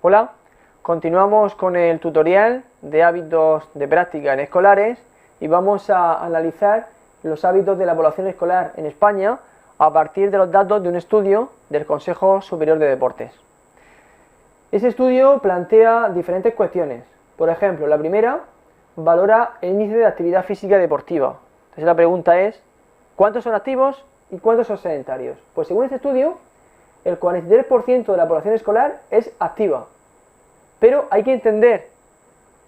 Hola, continuamos con el tutorial de hábitos de práctica en escolares y vamos a analizar los hábitos de la población escolar en España a partir de los datos de un estudio del Consejo Superior de Deportes. Ese estudio plantea diferentes cuestiones. Por ejemplo, la primera valora el índice de actividad física deportiva. Entonces la pregunta es, ¿cuántos son activos y cuántos son sedentarios? Pues según este estudio, el 43% de la población escolar es activa. Pero hay que entender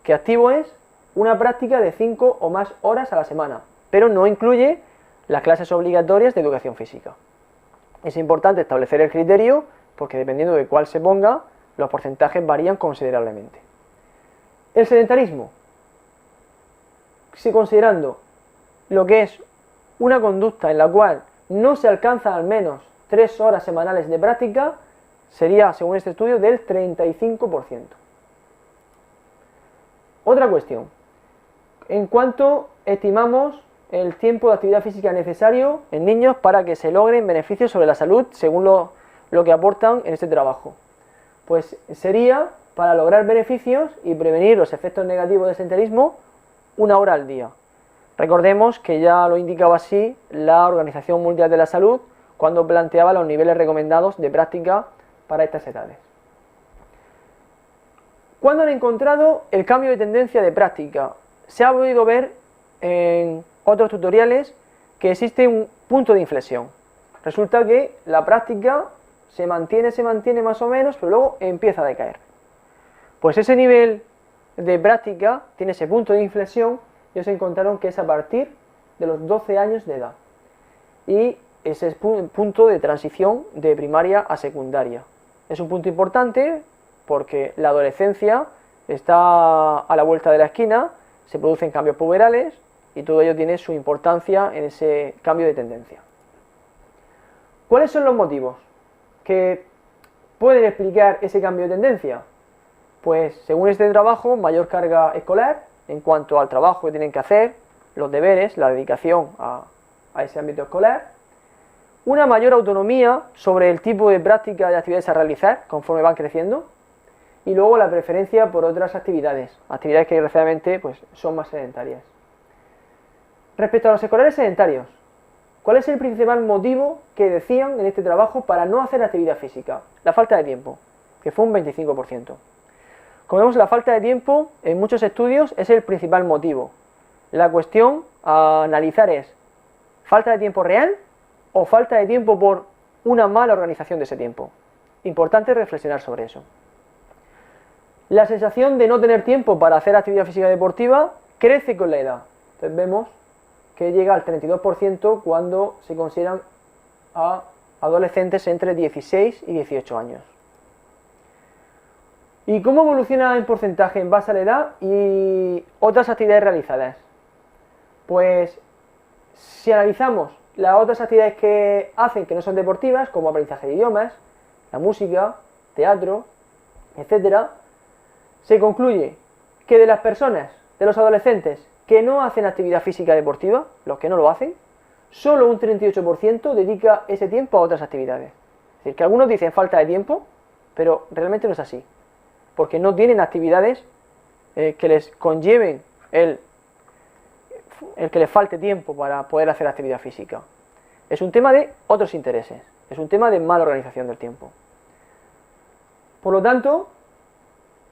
que activo es una práctica de 5 o más horas a la semana, pero no incluye las clases obligatorias de educación física. Es importante establecer el criterio porque dependiendo de cuál se ponga, los porcentajes varían considerablemente. El sedentarismo, si considerando lo que es una conducta en la cual no se alcanzan al menos 3 horas semanales de práctica, sería, según este estudio, del 35%. Otra cuestión, en cuánto estimamos el tiempo de actividad física necesario en niños para que se logren beneficios sobre la salud según lo que aportan en este trabajo. Pues sería, para lograr beneficios y prevenir los efectos negativos del sedentarismo, 1 hora al día. Recordemos que ya lo indicaba así la Organización Mundial de la Salud cuando planteaba los niveles recomendados de práctica para estas edades. ¿Cuándo han encontrado el cambio de tendencia de práctica? Se ha podido ver en otros tutoriales que existe un punto de inflexión. Resulta que la práctica se mantiene más o menos, pero luego empieza a decaer. Pues ese nivel de práctica tiene ese punto de inflexión y se encontraron que es a partir de los 12 años de edad. Y ese es punto de transición de primaria a secundaria. Es un punto importante porque la adolescencia está a la vuelta de la esquina, se producen cambios puberales y todo ello tiene su importancia en ese cambio de tendencia. ¿Cuáles son los motivos que pueden explicar ese cambio de tendencia? Pues según este trabajo, mayor carga escolar en cuanto al trabajo que tienen que hacer, los deberes, la dedicación a ese ámbito escolar, una mayor autonomía sobre el tipo de práctica de actividades a realizar conforme van creciendo y luego la preferencia por otras actividades que desgraciadamente pues, son más sedentarias. Respecto a los escolares sedentarios, ¿cuál es el principal motivo que decían en este trabajo para no hacer actividad física? La falta de tiempo, que fue un 25%. Como vemos, la falta de tiempo en muchos estudios es el principal motivo. La cuestión a analizar es, ¿falta de tiempo real o falta de tiempo por una mala organización de ese tiempo? Importante reflexionar sobre eso. La sensación de no tener tiempo para hacer actividad física deportiva crece con la edad. Entonces vemos que llega al 32% cuando se consideran a adolescentes entre 16 y 18 años. ¿Y cómo evoluciona en porcentaje en base a la edad y otras actividades realizadas? Pues si analizamos las otras actividades que hacen que no son deportivas, como aprendizaje de idiomas, la música, teatro, etc., se concluye que de las personas, de los adolescentes que no hacen actividad física deportiva, los que no lo hacen, solo un 38% dedica ese tiempo a otras actividades. Es decir, que algunos dicen falta de tiempo, pero realmente no es así, porque no tienen actividades que les conlleven el que les falte tiempo para poder hacer actividad física. Es un tema de otros intereses, es un tema de mala organización del tiempo. Por lo tanto,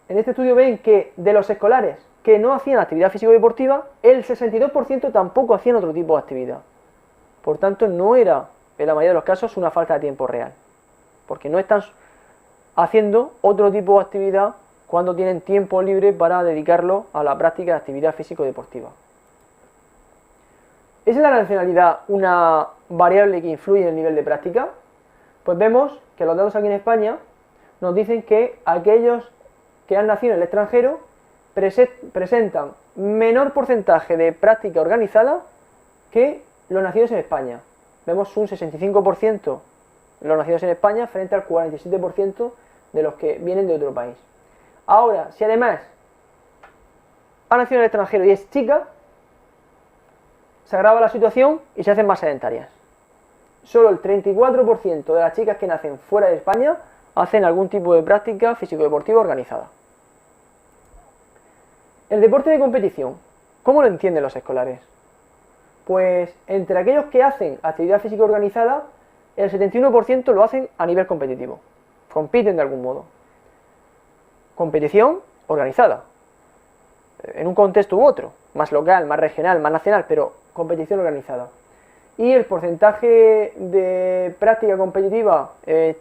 en este estudio ven que de los escolares que no hacían actividad físico-deportiva, el 62% tampoco hacían otro tipo de actividad. Por tanto, no era, en la mayoría de los casos, una falta de tiempo real, porque no están haciendo otro tipo de actividad cuando tienen tiempo libre para dedicarlo a la práctica de actividad físico-deportiva. ¿Es la nacionalidad una variable que influye en el nivel de práctica? Pues vemos que los datos aquí en España nos dicen que aquellos que han nacido en el extranjero presentan menor porcentaje de práctica organizada que los nacidos en España. Vemos un 65% de los nacidos en España frente al 47% de los que vienen de otro país. Ahora, si además ha nacido en el extranjero y es chica, se agrava la situación y se hacen más sedentarias. Solo el 34% de las chicas que nacen fuera de España hacen algún tipo de práctica físico-deportiva organizada. El deporte de competición, ¿cómo lo entienden los escolares? Pues entre aquellos que hacen actividad física organizada, el 71% lo hacen a nivel competitivo, compiten de algún modo. Competición organizada, en un contexto u otro, más local, más regional, más nacional, pero competición organizada. Y el porcentaje de práctica competitiva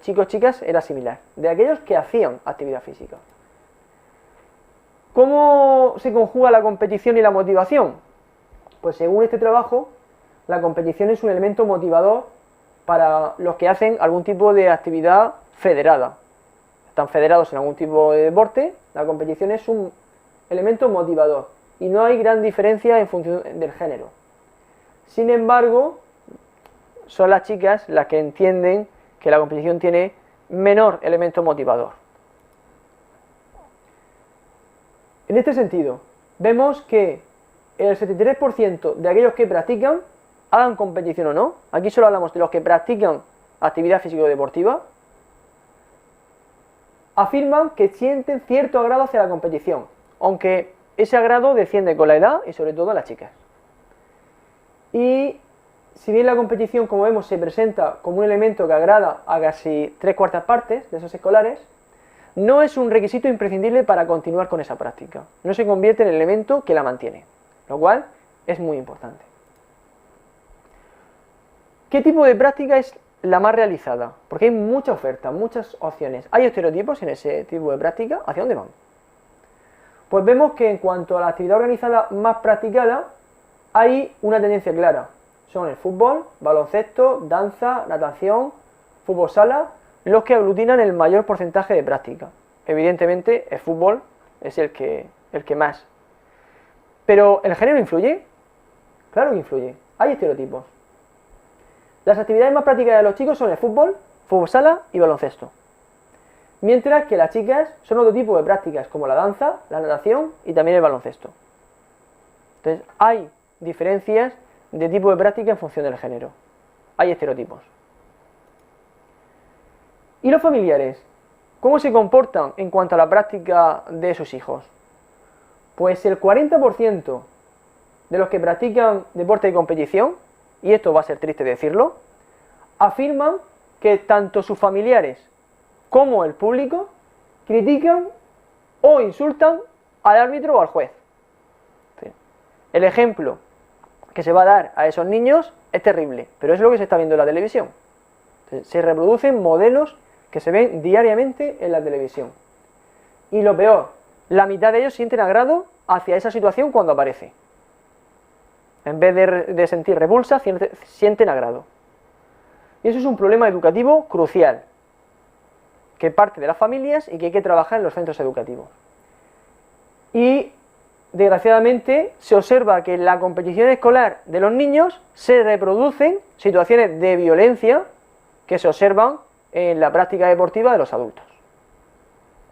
chicos-chicas era similar, de aquellos que hacían actividad física. ¿Cómo se conjuga la competición y la motivación? Pues según este trabajo, la competición es un elemento motivador para los que hacen algún tipo de actividad federada. Están federados en algún tipo de deporte, la competición es un elemento motivador y no hay gran diferencia en función del género. Sin embargo, son las chicas las que entienden que la competición tiene menor elemento motivador. En este sentido, vemos que el 73% de aquellos que practican, hagan competición o no, aquí solo hablamos de los que practican actividad físico-deportiva, afirman que sienten cierto agrado hacia la competición, aunque ese agrado desciende con la edad y sobre todo en las chicas. Y si bien la competición, como vemos, se presenta como un elemento que agrada a casi 3/4 partes de esos escolares, no es un requisito imprescindible para continuar con esa práctica. No se convierte en el elemento que la mantiene, lo cual es muy importante. ¿Qué tipo de práctica es la más realizada? Porque hay mucha oferta, muchas opciones. ¿Hay estereotipos en ese tipo de práctica? ¿Hacia dónde van? Pues vemos que en cuanto a la actividad organizada más practicada, hay una tendencia clara. Son el fútbol, baloncesto, danza, natación, fútbol sala, los que aglutinan el mayor porcentaje de práctica. Evidentemente, el fútbol es el que más. ¿Pero el género influye? Claro que influye. Hay estereotipos. Las actividades más prácticas de los chicos son el fútbol, fútbol sala y baloncesto. Mientras que las chicas son otro tipo de prácticas, como la danza, la natación y también el baloncesto. Entonces, hay diferencias de tipo de práctica en función del género. Hay estereotipos. ¿Y los familiares? ¿Cómo se comportan en cuanto a la práctica de sus hijos? Pues el 40% de los que practican deporte de competición, y esto va a ser triste decirlo, afirman que tanto sus familiares como el público critican o insultan al árbitro o al juez. El ejemplo que se va a dar a esos niños es terrible, pero es lo que se está viendo en la televisión. Se reproducen modelos que se ven diariamente en la televisión. Y lo peor, la mitad de ellos sienten agrado hacia esa situación cuando aparece. En vez de sentir repulsa, sienten agrado. Y eso es un problema educativo crucial, que parte de las familias y que hay que trabajar en los centros educativos. Y, desgraciadamente, se observa que en la competición escolar de los niños se reproducen situaciones de violencia que se observan en la práctica deportiva de los adultos.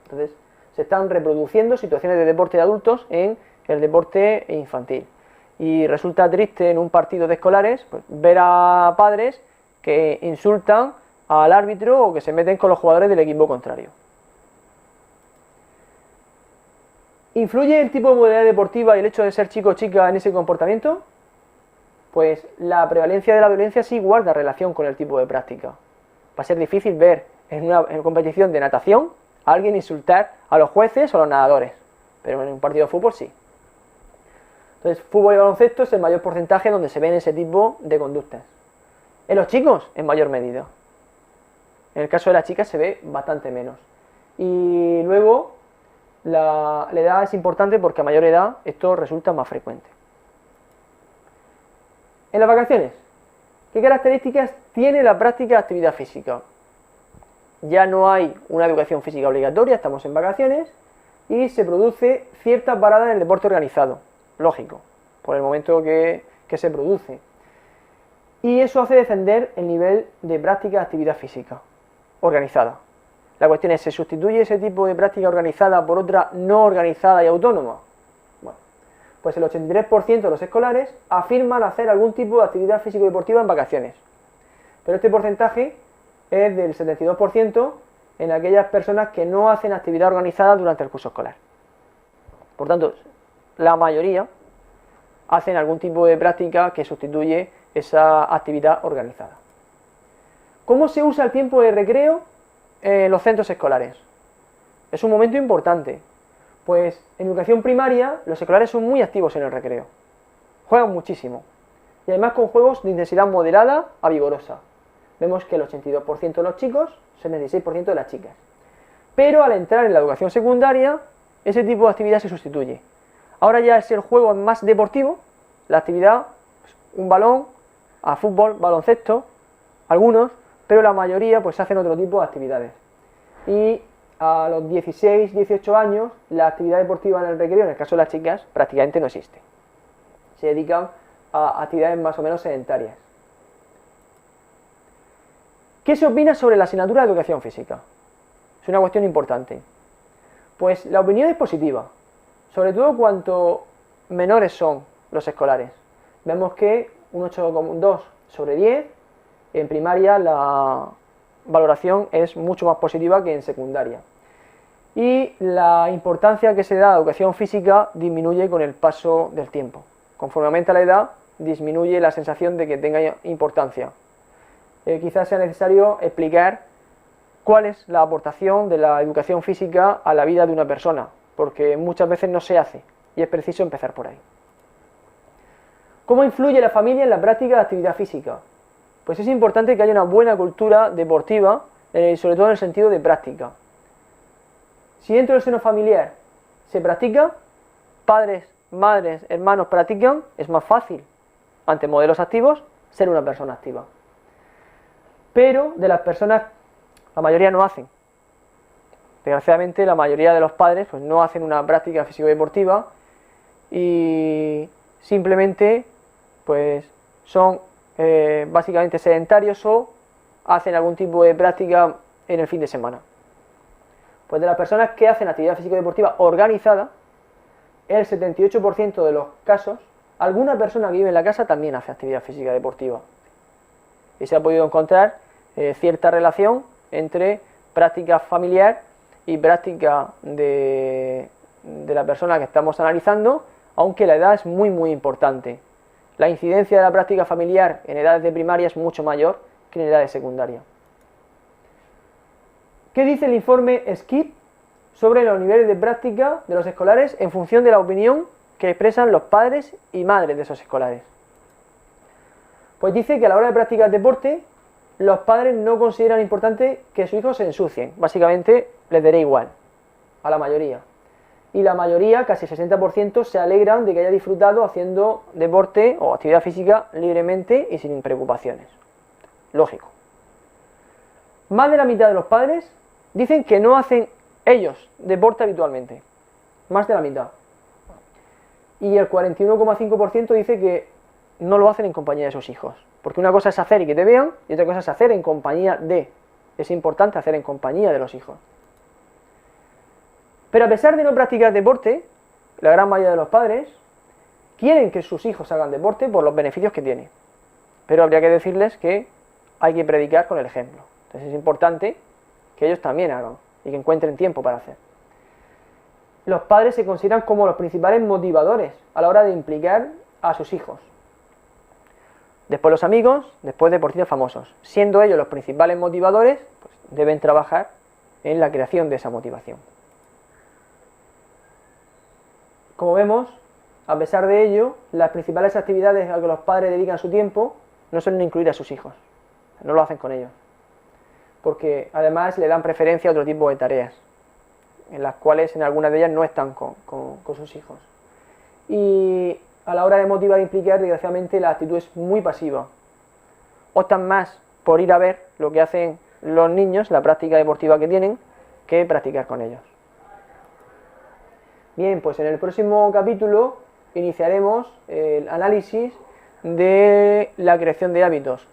Entonces, se están reproduciendo situaciones de deporte de adultos en el deporte infantil. Y resulta triste en un partido de escolares pues, ver a padres que insultan al árbitro o que se meten con los jugadores del equipo contrario. ¿Influye el tipo de modalidad deportiva y el hecho de ser chico o chica en ese comportamiento? Pues la prevalencia de la violencia sí guarda relación con el tipo de práctica. Va a ser difícil ver en una competición de natación a alguien insultar a los jueces o a los nadadores, pero en un partido de fútbol sí. Entonces, fútbol y baloncesto es el mayor porcentaje donde se ven ese tipo de conductas. En los chicos, en mayor medida. En el caso de las chicas se ve bastante menos. Y luego, la edad es importante porque a mayor edad esto resulta más frecuente. En las vacaciones, ¿qué características tiene la práctica de actividad física? Ya no hay una educación física obligatoria, estamos en vacaciones, y se produce cierta parada en el deporte organizado. Lógico, por el momento que se produce. Y eso hace descender el nivel de práctica de actividad física organizada. La cuestión es, ¿se sustituye ese tipo de práctica organizada por otra no organizada y autónoma? Bueno, pues el 83% de los escolares afirman hacer algún tipo de actividad físico-deportiva en vacaciones. Pero este porcentaje es del 72% en aquellas personas que no hacen actividad organizada durante el curso escolar. Por tanto, la mayoría hacen algún tipo de práctica que sustituye esa actividad organizada. ¿Cómo se usa el tiempo de recreo en los centros escolares? Es un momento importante, pues en educación primaria los escolares son muy activos en el recreo, juegan muchísimo, y además con juegos de intensidad moderada a vigorosa. Vemos que el 82% de los chicos, 76% de las chicas. Pero al entrar en la educación secundaria, ese tipo de actividad se sustituye. Ahora ya es el juego más deportivo, la actividad, un balón, a fútbol, baloncesto, algunos, pero la mayoría pues hacen otro tipo de actividades. Y a los 16, 18 años, la actividad deportiva en el recreo, en el caso de las chicas, prácticamente no existe. Se dedican a actividades más o menos sedentarias. ¿Qué se opina sobre la asignatura de educación física? Es una cuestión importante. Pues la opinión es positiva, sobre todo cuanto menores son los escolares. Vemos que un 8,2 sobre 10, en primaria la valoración es mucho más positiva que en secundaria. Y la importancia que se da a la educación física disminuye con el paso del tiempo. Conforme aumenta la edad, disminuye la sensación de que tenga importancia. Quizás sea necesario explicar cuál es la aportación de la educación física a la vida de una persona, porque muchas veces no se hace y es preciso empezar por ahí. ¿Cómo influye la familia en la práctica de actividad física? Pues es importante que haya una buena cultura deportiva, sobre todo en el sentido de práctica. Si dentro del seno familiar se practica, padres, madres, hermanos practican, es más fácil, ante modelos activos, ser una persona activa. Pero de las personas, la mayoría no hacen. Desgraciadamente la mayoría de los padres pues, no hacen una práctica físico-deportiva y simplemente pues, son básicamente sedentarios o hacen algún tipo de práctica en el fin de semana. Pues de las personas que hacen actividad físico-deportiva organizada, el 78% de los casos, alguna persona que vive en la casa también hace actividad física deportiva. Y se ha podido encontrar cierta relación entre práctica familiar y práctica de la persona que estamos analizando, aunque la edad es muy importante. La incidencia de la práctica familiar en edades de primaria es mucho mayor que en edades secundarias. ¿Qué dice el informe SKIP sobre los niveles de práctica de los escolares en función de la opinión que expresan los padres y madres de esos escolares? Pues dice que a la hora de practicar deporte, los padres no consideran importante que sus hijos se ensucien. Básicamente les dará igual, a la mayoría. Y la mayoría, casi el 60%, se alegran de que haya disfrutado haciendo deporte o actividad física libremente y sin preocupaciones. Lógico. Más de la mitad de los padres dicen que no hacen ellos deporte habitualmente. Más de la mitad. Y el 41,5% dice que no lo hacen en compañía de sus hijos. Porque una cosa es hacer y que te vean, y otra cosa es hacer en compañía de. Es importante hacer en compañía de los hijos. Pero a pesar de no practicar deporte, la gran mayoría de los padres quieren que sus hijos hagan deporte por los beneficios que tiene. Pero habría que decirles que hay que predicar con el ejemplo. Entonces es importante que ellos también hagan y que encuentren tiempo para hacer. Los padres se consideran como los principales motivadores a la hora de implicar a sus hijos. Después los amigos, después deportistas famosos. Siendo ellos los principales motivadores, pues deben trabajar en la creación de esa motivación. Como vemos, a pesar de ello, las principales actividades a las que los padres dedican su tiempo no suelen incluir a sus hijos. No lo hacen con ellos. Porque además le dan preferencia a otro tipo de tareas, en las cuales en algunas de ellas no están con sus hijos. Y a la hora de motivar e implicar, desgraciadamente, la actitud es muy pasiva. Optan más por ir a ver lo que hacen los niños, la práctica deportiva que tienen, que practicar con ellos. Bien, pues en el próximo capítulo iniciaremos el análisis de la creación de hábitos,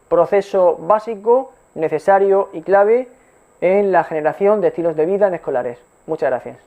proceso básico, necesario y clave en la generación de estilos de vida en escolares. Muchas gracias.